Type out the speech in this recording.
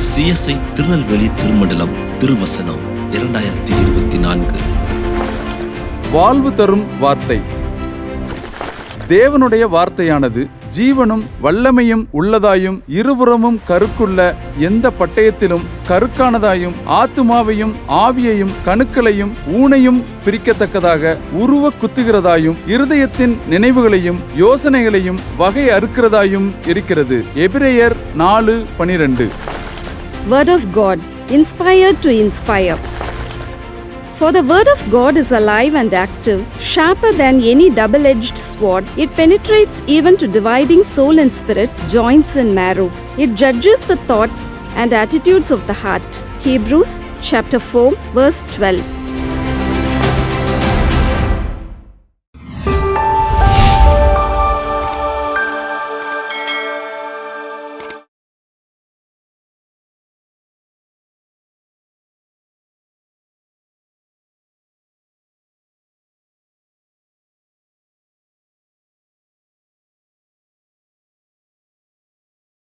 CSI Tirunelveli திருமண்டலம் திருவசனம் 2024. வாழ்வு தரும் வார்த்தை. தேவனுடைய வார்த்தையானது ஜீவனும் வல்லமையும் உள்ளதாயும் இருபுறமும் கருக்குள்ள எந்த பட்டயத்திலும் கருக்கானதாயும் ஆத்துமாவையும் ஆவியையும் கணுக்களையும் ஊனையும் பிரிக்கத்தக்கதாக உருவ குத்துகிறதாயும் இருதயத்தின் நினைவுகளையும் யோசனைகளையும் வகை அறுக்கிறதாயும் இருக்கிறது. எபிரேயர் 4:12. Word of God, inspired to inspire. For the word of God is alive and active, sharper than any double-edged sword. It penetrates even to dividing soul and spirit, joints and marrow. It judges the thoughts and attitudes of the heart. Hebrews chapter 4, verse 12.